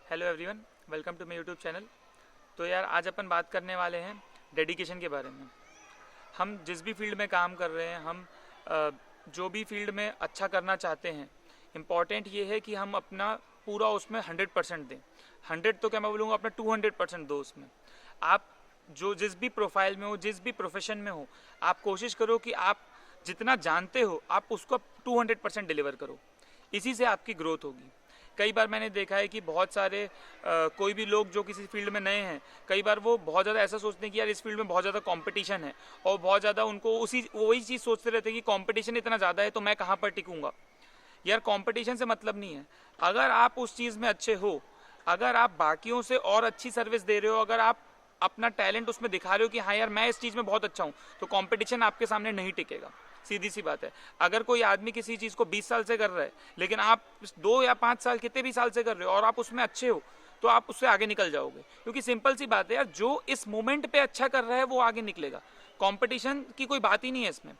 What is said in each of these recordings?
Hello everyone, welcome to my YouTube channel. तो यार आज अपन बात करने वाले हैं डेडिकेशन के बारे में। हम जिस भी फील्ड में काम कर रहे हैं, हम जो भी फील्ड में अच्छा करना चाहते हैं, इम्पॉर्टेंट ये है कि हम अपना पूरा उसमें 100% दें। 100 तो क्या मैं बोलूँगा, अपना 200% दो उसमें। आप जो जिस भी प्रोफाइल में हो, जिस भी प्रोफेशन में हो, आप कोशिश करो कि आप जितना जानते हो आप उसको 200% डिलीवर करो। इसी से आपकी ग्रोथ होगी। कई बार मैंने देखा है कि बहुत सारे कोई भी लोग जो किसी फील्ड में नए हैं, कई बार वो बहुत ज़्यादा ऐसा सोचते हैं कि यार इस फील्ड में बहुत ज़्यादा कंपटीशन है, और बहुत ज़्यादा उनको वही चीज़ सोचते रहते हैं कि कंपटीशन इतना ज़्यादा है तो मैं कहाँ पर टिकूंगा। यार कंपटीशन से मतलब नहीं है। अगर आप उस चीज़ में अच्छे हो, अगर आप बाकियों से और अच्छी सर्विस दे रहे हो, अगर आप अपना टैलेंट उसमें दिखा रहे हो कि हाँ यार मैं इस चीज़ में बहुत अच्छा हूँ, तो कंपटीशन आपके सामने नहीं टिकेगा। सीधी सी बात है। अगर कोई आदमी किसी चीज़ को 20 साल से कर रहा है, लेकिन आप 2 या 5 साल कितने भी साल से कर रहे हो और आप उसमें अच्छे हो, तो आप उससे आगे निकल जाओगे। क्योंकि सिंपल सी बात है यार, जो इस मोमेंट पे अच्छा कर रहा है वो आगे निकलेगा। कंपटीशन की कोई बात ही नहीं है इसमें।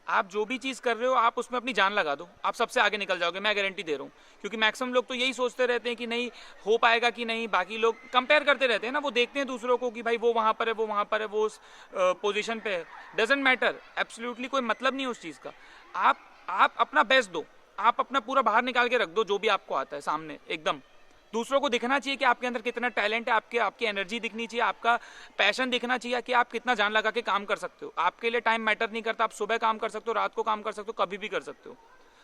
आप जो भी चीज़ कर रहे हो आप उसमें अपनी जान लगा दो, आप सबसे आगे निकल जाओगे, मैं गारंटी दे रहा हूँ। क्योंकि मैक्सिमम लोग तो यही सोचते रहते हैं कि नहीं हो पाएगा कि नहीं, बाकी लोग कंपेयर करते रहते हैं ना, वो देखते हैं दूसरों को कि भाई वो वहाँ पर है, वो वहाँ पर है, वो उस पोजीशन पे है। डजेंट मैटर, एब्सोल्युटली कोई मतलब नहीं उस चीज़ का। आप अपना बेस्ट दो, आप अपना पूरा बाहर निकाल के रख दो जो भी आपको आता है सामने एकदम। दूसरों को दिखना चाहिए कि आपके अंदर कितना टैलेंट है, आपकी एनर्जी दिखनी चाहिए, आपका पैशन दिखना चाहिए कि आप कितना जान लगा के काम कर सकते हो। आपके लिए टाइम मैटर नहीं करता, आप सुबह काम कर सकते हो, रात को काम कर सकते हो, कभी भी कर सकते हो।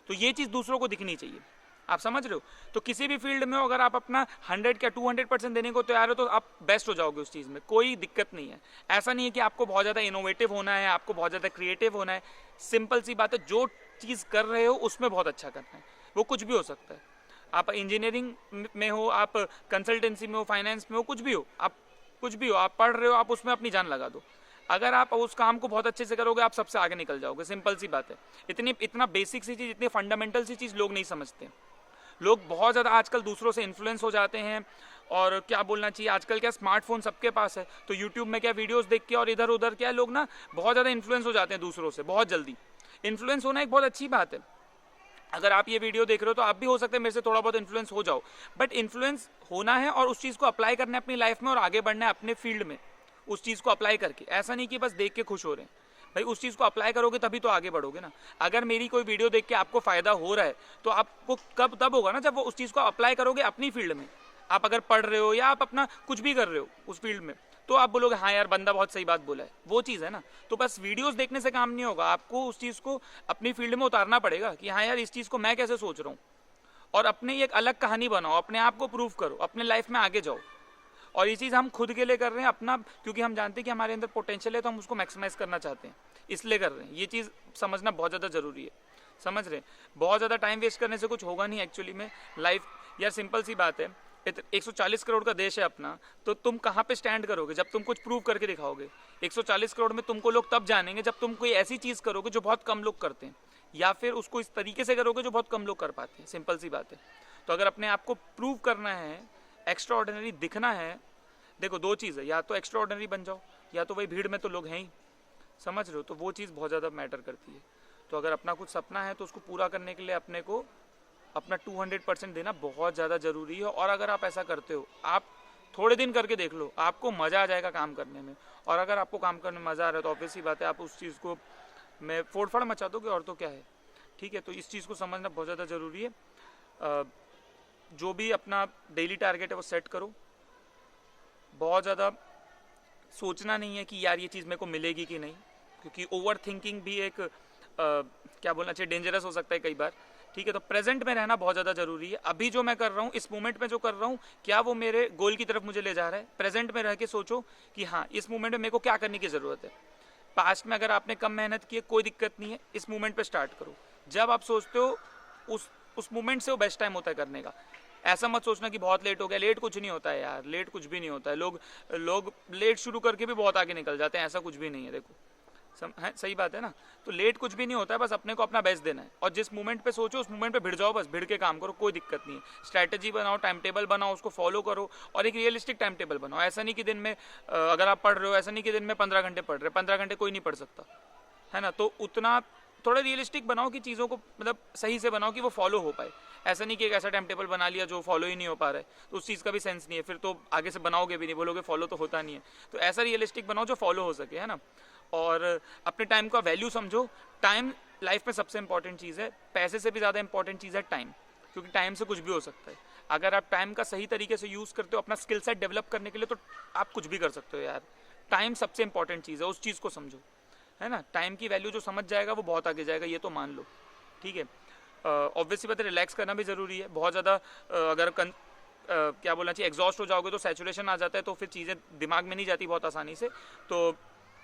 तो ये चीज़ दूसरों को दिखनी चाहिए। आप समझ रहे हो? तो किसी भी फील्ड में हो, अगर आप अपना 100 या 200% देने को तैयार हो, तो आप बेस्ट हो जाओगे उस चीज़ में, कोई दिक्कत नहीं है। ऐसा नहीं है कि आपको बहुत ज़्यादा इनोवेटिव होना है, आपको बहुत ज़्यादा क्रिएटिव होना है। सिंपल सी बात है, जो चीज़ कर रहे हो उसमें बहुत अच्छा करना है। वो कुछ भी हो सकता है। आप इंजीनियरिंग में हो, आप कंसल्टेंसी में हो, फाइनेंस में हो, कुछ भी हो, आप कुछ भी हो, आप पढ़ रहे हो, आप उसमें अपनी जान लगा दो। अगर आप उस काम को बहुत अच्छे से करोगे, आप सबसे आगे निकल जाओगे। सिंपल सी बात है। इतना बेसिक सी चीज़, इतनी फंडामेंटल सी चीज़ लोग नहीं समझते। लोग बहुत ज़्यादा आजकल दूसरों से इन्फ्लुएंस हो जाते हैं। और क्या बोलना चाहिए, आजकल क्या स्मार्टफोन सबके पास है, तो यूट्यूब में क्या वीडियोस देख के और इधर उधर क्या लोग ना बहुत ज़्यादा इन्फ्लुएंस हो जाते हैं दूसरों से बहुत जल्दी। इन्फ्लुएंस होना एक बहुत अच्छी बात है। अगर आप ये वीडियो देख रहे हो तो आप भी हो सकते हैं मेरे से थोड़ा बहुत इन्फ्लुएंस हो जाओ, बट इन्फ्लुएंस होना है और उस चीज़ को अप्लाई करना है अपनी लाइफ में और आगे बढ़ना है अपने फील्ड में उस चीज़ को अप्लाई करके। ऐसा नहीं कि बस देख के खुश हो रहे हैं। भाई उस चीज़ को अप्लाई करोगे तभी तो आगे बढ़ोगे ना। अगर मेरी कोई वीडियो देख के आपको फ़ायदा हो रहा है तो आपको कब तब होगा ना, जब वो उस चीज़ को अप्लाई करोगे अपनी फील्ड में। आप अगर पढ़ रहे हो या आप अपना कुछ भी कर रहे हो उस फील्ड में, तो आप बोलोगे हाँ यार बंदा बहुत सही बात बोला है। वो चीज़ है ना। तो बस वीडियोस देखने से काम नहीं होगा, आपको उस चीज़ को अपनी फील्ड में उतारना पड़ेगा कि हाँ यार इस चीज़ को मैं कैसे सोच रहा हूँ, और अपने एक अलग कहानी बनाओ, अपने आप को प्रूव करो, अपने लाइफ में आगे जाओ। और ये चीज़ हम खुद के लिए कर रहे हैं अपना, क्योंकि हम जानते हैं कि हमारे अंदर पोटेंशियल है, तो हम उसको मैक्सिमाइज करना चाहते हैं, इसलिए कर रहे हैं। ये चीज़ समझना बहुत ज़्यादा ज़रूरी है। समझ रहे हैं? बहुत ज़्यादा टाइम वेस्ट करने से कुछ होगा नहीं एक्चुअली में लाइफ। यार सिंपल सी बात है, 140 करोड़ का देश है अपना, तो तुम कहाँ पे स्टैंड करोगे जब तुम कुछ प्रूव करके दिखाओगे। 140 करोड़ में तुमको लोग तब जानेंगे जब तुम कोई ऐसी चीज़ करोगे जो बहुत कम लोग करते हैं, या फिर उसको इस तरीके से करोगे जो बहुत कम लोग कर पाते हैं। सिंपल सी बात है। तो अगर अपने आप को प्रूव करना है, एक्स्ट्रा ऑर्डिनरी दिखना है, देखो दो चीज़ है, या तो एक्स्ट्रा ऑर्डिनरी बन जाओ, या तो वही भीड़ में तो लोग हैं ही। समझ रहे हो? तो वो चीज़ बहुत ज़्यादा मैटर करती है। तो अगर अपना कुछ सपना है तो उसको पूरा करने के लिए अपने को अपना 200% देना बहुत ज़्यादा ज़रूरी है। और अगर आप ऐसा करते हो, आप थोड़े दिन करके देख लो, आपको मज़ा आ जाएगा काम करने में। और अगर आपको काम करने में मज़ा आ रहा है तो ऑब्वियस सी बात है आप उस चीज़ को में फोड़ मचा दोगे, और तो क्या है। ठीक है, तो इस चीज़ को समझना बहुत ज़्यादा ज़रूरी है। जो भी अपना डेली टारगेट है वो सेट करो। बहुत ज़्यादा सोचना नहीं है कि यार ये चीज़ मेरे को मिलेगी कि नहीं, क्योंकि ओवर थिंकिंग भी एक क्या बोलना चाहिए, डेंजरस हो सकता है कई बार। ठीक है, तो प्रेजेंट में रहना बहुत ज़्यादा ज़रूरी है। अभी जो मैं कर रहा हूँ, इस मोमेंट में जो कर रहा हूँ, क्या वो मेरे गोल की तरफ मुझे ले जा रहा है। प्रेजेंट में रह के सोचो कि हाँ इस मोमेंट में मेरे को क्या करने की ज़रूरत है। पास्ट में अगर आपने कम मेहनत की है कोई दिक्कत नहीं है, इस मोमेंट पे स्टार्ट करो। जब आप सोचते हो उस मोमेंट से वो बेस्ट टाइम होता है करने का। ऐसा मत सोचना कि बहुत लेट हो गया। लेट कुछ नहीं होता है यार, लेट कुछ भी नहीं होता है। लोग लेट शुरू करके भी बहुत आगे निकल जाते हैं, ऐसा कुछ भी नहीं है। देखो है, सही बात है ना। तो लेट कुछ भी नहीं होता है, बस अपने को अपना बेस्ट देना है। और जिस मोमेंट पे सोचो उस मोमेंट पे भिड़ जाओ, बस भिड़ के काम करो, कोई दिक्कत नहीं है। स्ट्रैटेजी बनाओ, टाइम टेबल बनाओ, उसको फॉलो करो, और एक रियलिस्टिक टाइम टेबल बनाओ। ऐसा नहीं कि दिन में अगर आप पढ़ रहे हो, ऐसा नहीं कि दिन में 15 घंटे पढ़ रहे, 15 घंटे कोई नहीं पढ़ सकता है ना। तो उतना थोड़ा रियलिस्टिक बनाओ कि चीज़ों को मतलब सही से बनाओ कि वो फॉलो हो पाए। ऐसा नहीं कि एक ऐसा टाइम टेबल बना लिया जो फॉलो ही नहीं हो पा रहा है, तो उस चीज़ का भी सेंस नहीं है, फिर तो आगे से बनाओगे भी नहीं, बोलोगे फॉलो तो होता नहीं है। तो ऐसा रियलिस्टिक बनाओ जो फॉलो हो सके, है ना। और अपने टाइम का वैल्यू समझो। टाइम लाइफ में सबसे इंपॉर्टेंट चीज़ है, पैसे से भी ज़्यादा इंपॉर्टेंट चीज़ है टाइम, क्योंकि टाइम से कुछ भी हो सकता है। अगर आप टाइम का सही तरीके से यूज़ करते हो अपना स्किल सेट डेवलप करने के लिए, तो आप कुछ भी कर सकते हो यार। टाइम सबसे इंपॉर्टेंट चीज़ है, उस चीज़ को समझो, है ना। टाइम की वैल्यू जो समझ जाएगा वो बहुत आगे जाएगा, ये तो मान लो, ठीक है। ऑब्वियसली बात है, रिलैक्स करना भी ज़रूरी है। बहुत ज़्यादा अगर क्या बोलना चाहिए, एग्जॉस्ट हो जाओगे तो सैचुरेशन आ जाता है, तो फिर चीज़ें दिमाग में नहीं जाती बहुत आसानी से। तो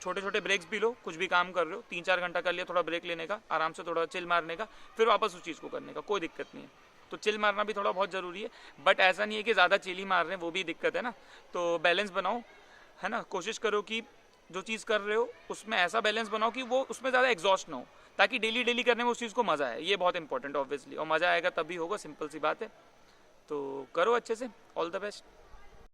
छोटे छोटे ब्रेक्स भी लो, कुछ भी काम कर रहे हो 3-4 घंटा कर लिया, थोड़ा ब्रेक लेने का, आराम से थोड़ा चिल मारने का, फिर वापस उस चीज़ को करने का, कोई दिक्कत नहीं है। तो चिल मारना भी थोड़ा बहुत ज़रूरी है, बट ऐसा नहीं है कि ज़्यादा चिल ही मार रहे हैं, वो भी दिक्कत है ना। तो बैलेंस बनाओ, है ना। कोशिश करो कि जो चीज़ कर रहे हो उसमें ऐसा बैलेंस बनाओ कि वो उसमें ज़्यादा एग्जॉस्ट ना हो, ताकि डेली डेली करने में उस चीज़ को मज़ा आए। ये बहुत इंपॉर्टेंट ऑब्वियसली, और मज़ा आएगा तभी होगा, सिंपल सी बात है। तो करो अच्छे से, ऑल द बेस्ट।